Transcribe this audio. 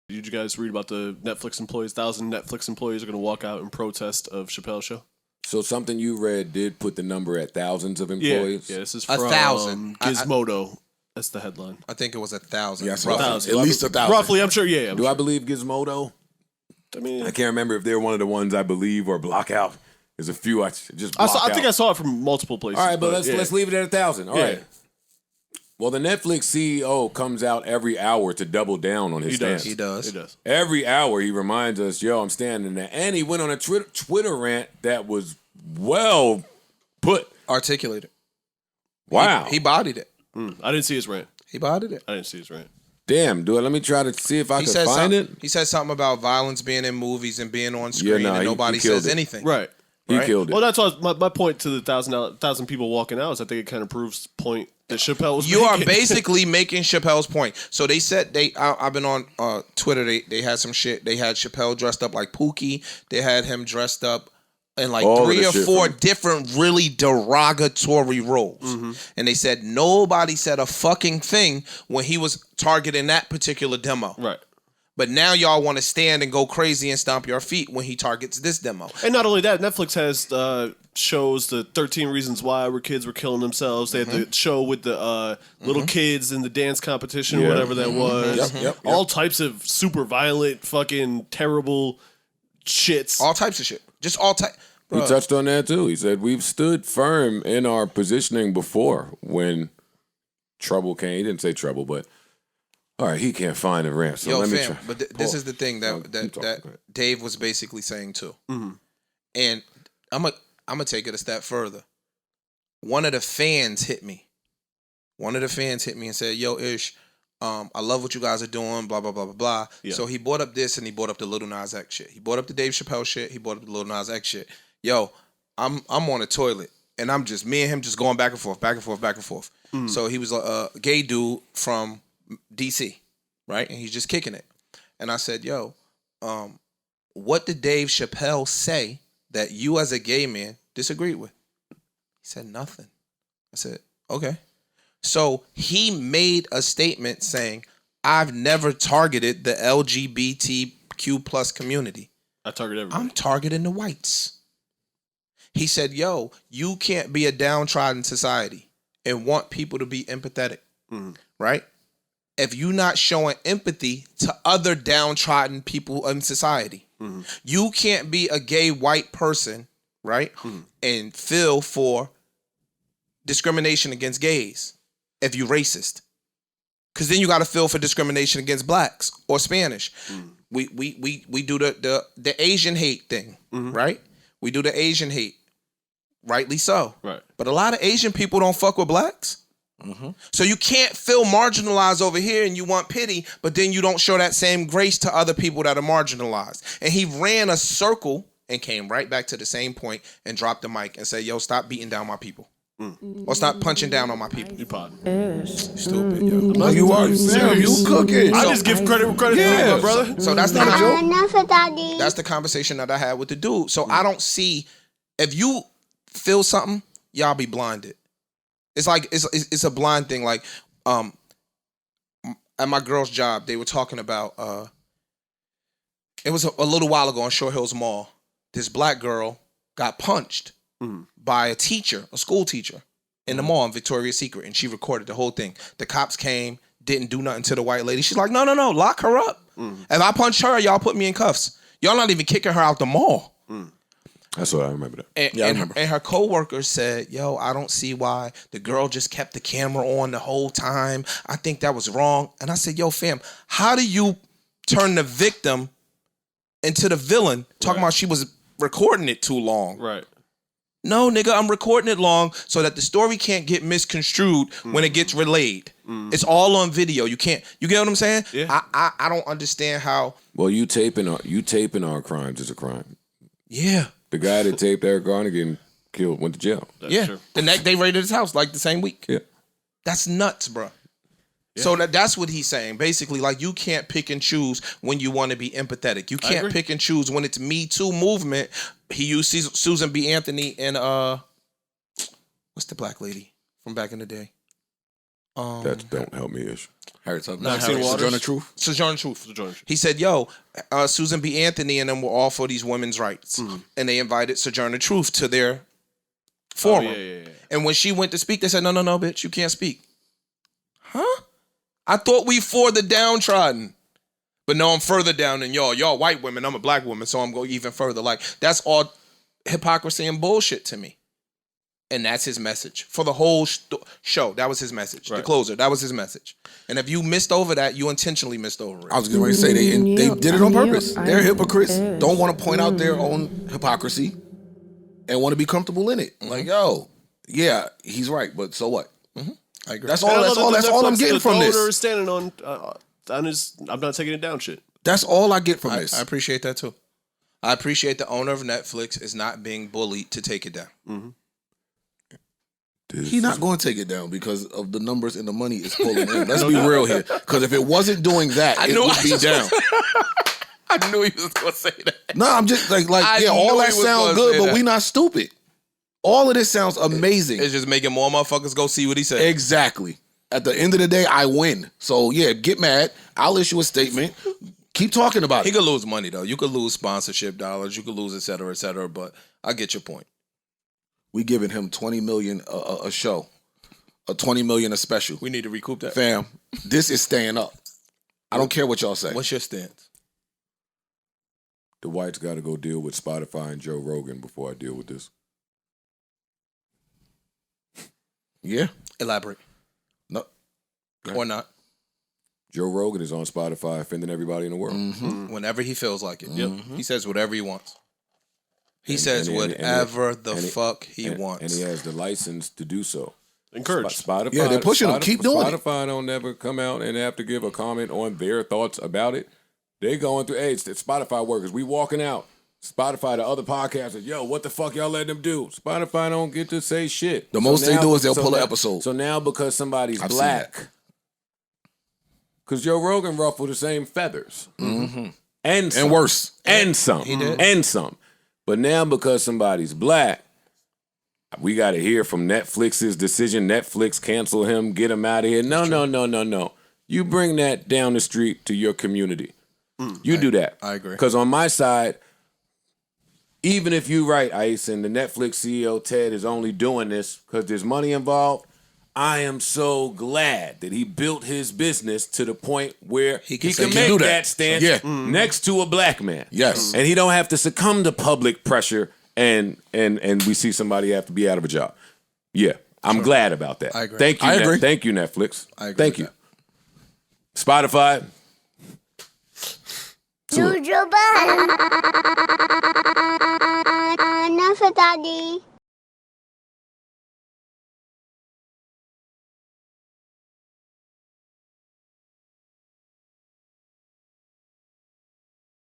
Did you guys read about the Netflix employees? 1,000 Netflix employees are going to walk out in protest of Chappelle's show. So something you read did put the number at thousands of employees? Yeah, this is from 1,000. Gizmodo. That's the headline. I think it was 1,000. Yes, roughly. 1,000. at least 1,000. Roughly, I'm sure, yeah. Do I believe Gizmodo? I mean, I can't remember if they're one of the ones I believe or block out. There's a few I just block I think out. I saw it from multiple places. All right, but yeah. let's leave it at 1,000. All right. Well, the Netflix CEO comes out every hour to double down on his stance. He does. He does. Every hour he reminds us, yo, I'm standing there. And he went on a Twitter rant that was well put. Articulated. Wow. He bodied it. I didn't see his rant. He bodied it. I didn't see his rant. Damn, dude. Let me try to see if I He can said find something. it. He said something about violence being in movies and being on screen, nah, and he nobody killed says it. anything. Right. He Right. killed it. Well, that's what my point to the 1,000 people walking out is I think it kind of proves the point that Chappelle was You are making. basically making Chappelle's point. So they said I've been on Twitter. They had some shit. They had Chappelle dressed up like Pookie. They had him dressed up in like All of 3 the or shit 4 from- different really derogatory roles. And they said nobody said a fucking thing when he was targeting that particular demo. Right. But now y'all want to stand and go crazy and stomp your feet when he targets this demo. And not only that, Netflix has shows the 13 Reasons Why where kids were killing themselves. They had the show with the little kids in the dance competition, Yeah. whatever that was. Yep. All types of super violent, fucking terrible shits. All types of shit. Just all type. He touched on that too. He said, we've stood firm in our positioning before when trouble came. He didn't say trouble, but all right, he can't find the ramp. So Yo, let me fam, try. but this is the thing No, that keep talking. Go ahead. Dave was basically saying too. And I'm gonna take it a step further. One of the fans hit me. One of the fans hit me and said, "Yo, Ish, I love what you guys are doing, blah, blah, blah, blah, blah." Yeah. So he brought up this and he brought up the Lil Nas X shit. He brought up the Dave Chappelle shit. He brought up the Lil Nas X shit. Yo, I'm on the toilet and I'm just, me and him just going back and forth, back and forth, back and forth. So he was a gay dude from DC, right? And he's just kicking it. And I said, yo, what did Dave Chappelle say that you as a gay man disagreed with? He said nothing. I said, okay. So he made a statement saying, I've never targeted the LGBTQ plus community. I target everybody. I'm targeting the whites. He said, yo, you can't be a downtrodden society and want people to be empathetic, right? If you're not showing empathy to other downtrodden people in society, you can't be a gay white person, right? And feel for discrimination against gays if you're racist. Because then you got to feel for discrimination against blacks or Spanish. We do the Asian hate thing, right? We do the Asian hate, rightly so. Right. But a lot of Asian people don't fuck with blacks. So you can't feel marginalized over here and you want pity, but then you don't show that same grace to other people that are marginalized. And he ran a circle and came right back to the same point and dropped the mic and said, yo, stop beating down my people. Or stop punching down on my people. You pod. Stupid, yo. No, you are. Sam, you cooking. I just give credit where credit's due, my brother. So that's the Daddy. that's the conversation that I had with the dude. So I don't see, if you feel something, y'all be blinded. It's like it's a blind thing. Like at my girl's job, they were talking about it was a little while ago on Short Hills Mall. This black girl got punched by a teacher, a school teacher, in the mall in Victoria's Secret, and she recorded the whole thing. The cops came, didn't do nothing to the white lady. She's like, no, lock her up. If I punch her, y'all put me in cuffs. Y'all not even kicking her out the mall. That's what I remember that. And, Yeah, I and, remember. and her coworker said, yo, I don't see why the girl just kept the camera on the whole time. I think that was wrong. And I said, yo, fam, how do you turn the victim into the villain talking about she was recording it too long? Right. No, nigga, I'm recording it long so that the story can't get misconstrued when it gets relayed. It's all on video. You can't, you get what I'm saying? Yeah. I don't understand how, Well, you taping our crimes is a crime. yeah. The guy that taped Eric Garner getting killed went to jail. That's true. The next they raided his house like the same week. Yeah. That's nuts, bro. So that's what he's saying. Basically, like, you can't pick and choose when you want to be empathetic. You can't agree. pick and choose when it's Me Too movement. He used Susan B. Anthony and what's the black lady from back in the day? That don't help me ish. Harry Tubman. Maxine Waters? Sojourner Truth. Sojourner Truth. Sojourner Truth. He said, yo, Susan B. Anthony and them were all for these women's rights. Mm-hmm. And they invited Sojourner Truth to their forum. yeah. And when she went to speak, they said, no, bitch, you can't speak. Huh? I thought we for the downtrodden. But no, I'm further down than y'all. Y'all white women, I'm a black woman, so I'm going even further. Like, that's all hypocrisy and bullshit to me. And that's his message. For the whole show, that was his message. The closer, that was his message. And if you missed over that, you intentionally missed over it. I was going to say they did it on purpose. They're hypocrites. Don't want to point out their own hypocrisy and want to be comfortable in it. Like, yo, yeah, he's right, but so what? I agree. That's all I'm getting from The owner this. is standing on his. I'm not taking it down. Shit. That's all I get from I this. appreciate that too. I appreciate the owner of Netflix is not being bullied to take it down. He's not going to take it down because of the numbers and the money it's pulling in. Let's be real here. Because if it wasn't doing that, it would be down. I knew he was going to say that. No, I'm just like I yeah, knew all that he was sounds gonna good, say but that. we not stupid. All of this sounds amazing. It's just making more motherfuckers go see what he said. Exactly. At the end of the day, I win. So yeah, get mad. I'll issue a statement. Keep talking about He it. could lose money though. You could lose sponsorship dollars. You could lose et cetera, but I get your point. We giving him $20 million a show, a $20 million a special. We need to recoup that. Fam, this is staying up. I don't care what y'all say. What's your stance? The whites got to go deal with Spotify and Joe Rogan before I deal with this. Yeah. Elaborate. No. Or not. Joe Rogan is on Spotify offending everybody in the world. Whenever he feels like it. Yep. He says whatever he wants. He says and whatever the and he- fuck he and, wants. And he has the license to do so. Encouraged. Spotify, Yeah, they're pushing him. Keep doing it. Spotify don't never come out and have to give a comment on their thoughts about it. They going through, hey, it's the Spotify workers. We walking out. Spotify, the other podcasters, yo, what the fuck y'all letting them do? Spotify don't get to say shit. The most they do is they'll pull an now- episode. So now because somebody's I've seen black, because Joe Rogan ruffled the same feathers. And some. And worse. And some. He did. And some. But now because somebody's black, we got to hear from Netflix's decision. Netflix cancel him, get him out of here. No. You bring that down the street to your community. You do that. I agree. Because on my side, even if you right, Ice, and the Netflix CEO, Ted, is only doing this because there's money involved, I am so glad that he built his business to the point where he can say, make do that, that. stance Yeah. next to a black man. Yes. And he don't have to succumb to public pressure and we see somebody have to be out of a job. Yeah. I'm glad about that. I agree. Thank you. I agree. Thank you, Netflix. I agree Thank with you. Spotify. Jujuba. Enough, Daddy.